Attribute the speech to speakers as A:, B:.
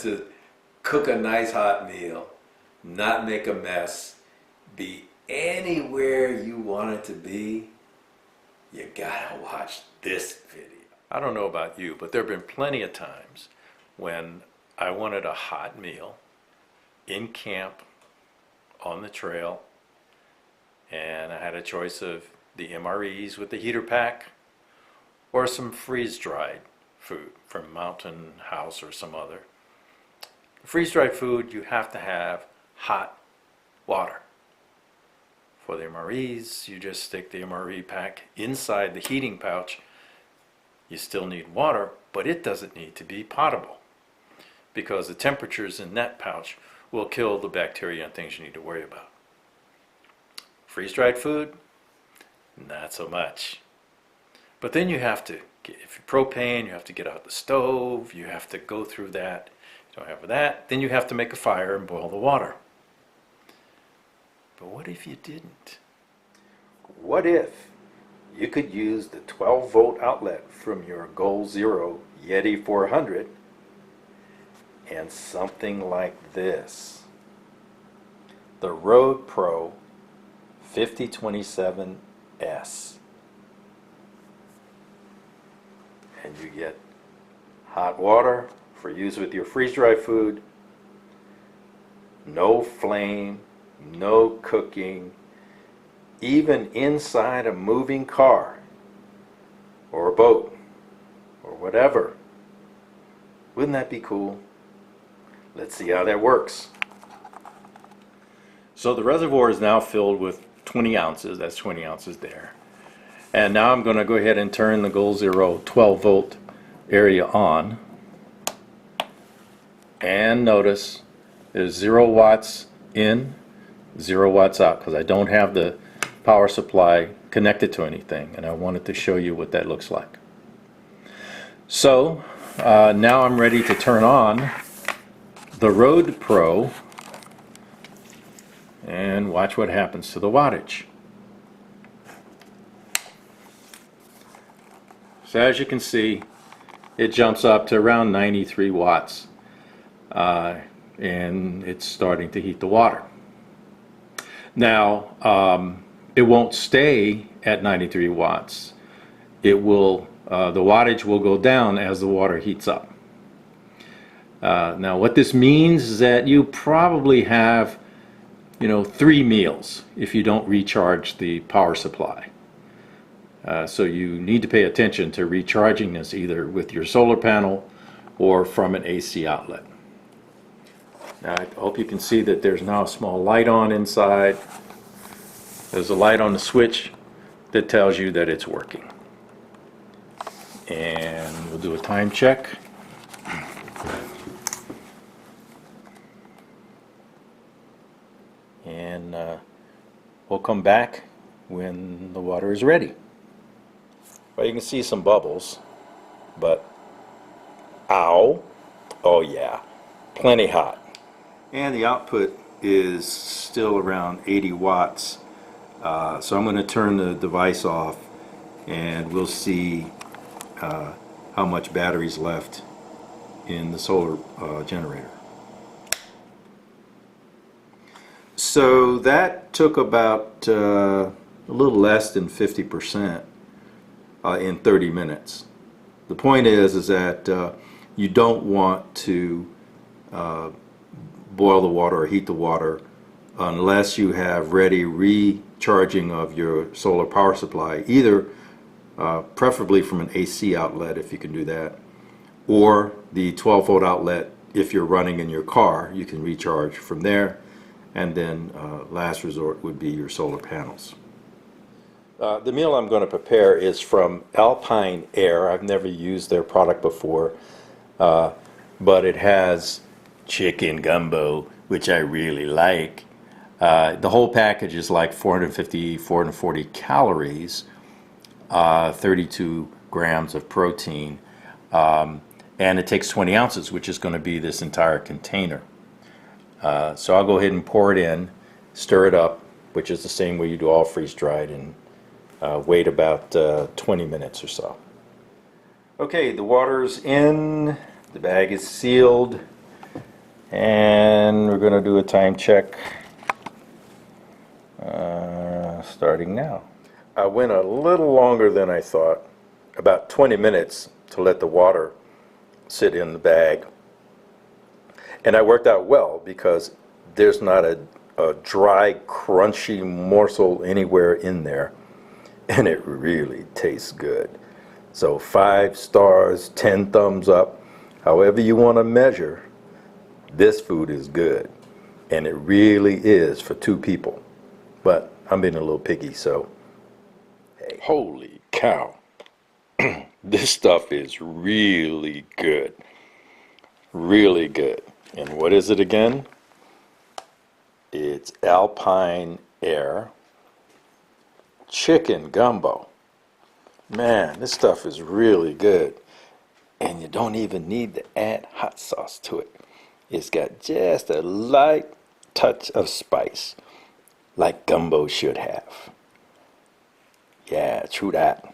A: to cook a nice hot meal, not make a mess, be anywhere you want it to be, you gotta watch this video. I don't know about you, but there have been plenty of times when I wanted a hot meal in camp, on the trail, and I had a choice of the MREs with the heater pack or some freeze-dried food from Mountain House or some other. Freeze-dried food, you have to have hot water. For the MREs, you just stick the MRE pack inside the heating pouch. You still need water, but it doesn't need to be potable because the temperatures in that pouch will kill the bacteria and things you need to worry about. Freeze-dried food, not so much. But then you have to, if you're propane, you have to get out the stove, you have to go through that. If you don't have that, then you have to make a fire and boil the water. But what if you didn't? What if you could use the 12-volt outlet from your GoalZero Yeti400 and something like this? The RoadPro5027S. And you get hot water for use with your freeze-dried food, no flame, no cooking, even inside a moving car or a boat or whatever. Wouldn't that be cool? Let's see how that works. So the reservoir is now filled with 20 ounces. That's 20 ounces there. And now I'm going to go ahead and turn the GoalZero 12-volt area on. And notice there's 0 watts in, 0 watts out, because I don't have the power supply connected to anything, and I wanted to show you what that looks like. So now I'm ready to turn on the RoadPro and watch what happens to the wattage. So as you can see, it jumps up to around 93 watts and it's starting to heat the water. Now it won't stay at 93 watts. It will, the wattage will go down as the water heats up. Now what this means is that you probably have 3 meals if you don't recharge the power supply. So you need to pay attention to recharging this either with your solar panel or from an AC outlet. Now I hope you can see that there's now a small light on inside. There's a light on the switch that tells you that it's working. And we'll do a time check. And we'll come back when the water is ready. Well, you can see some bubbles, but ow, oh yeah, plenty hot. And the output is still around 80 watts. So I'm going to turn the device off and we'll see how much battery's left in the solar generator. So that took about a little less than 50% in 30 minutes. The point is that you don't want to boil the water or heat the water unless you have ready recharging of your solar power supply, either preferably from an AC outlet if you can do that, or the 12-volt outlet if you're running in your car. You can recharge from there, and then last resort would be your solar panels. The meal I'm going to prepare is from Alpineaire. I've never used their product before, but it has chicken gumbo, which I really like. The whole package is like 440 calories, 32 grams of protein, and it takes 20 ounces, which is going to be this entire container. So I'll go ahead and pour it in, stir it up, which is the same way you do all freeze-dried, and wait about 20 minutes or so. Okay, the water's in, the bag is sealed.
B: And we're going to do a time check starting now. I went a little longer than I thought, about 20 minutes to let the water sit in the bag. And that worked out well because there's not a dry, crunchy morsel anywhere in there. And it really tastes good. So 5 stars, 10 thumbs up, however you want to measure, this food is good. And it really is for 2 people. But I'm being a little picky, so hey. Holy cow. This stuff is really good. Really good. And what is it again? It's Alpineaire chicken gumbo. Man, this stuff is really good. And you don't even need to add hot sauce to it. It's got just a light touch of spice, like gumbo should have. Yeah, true that.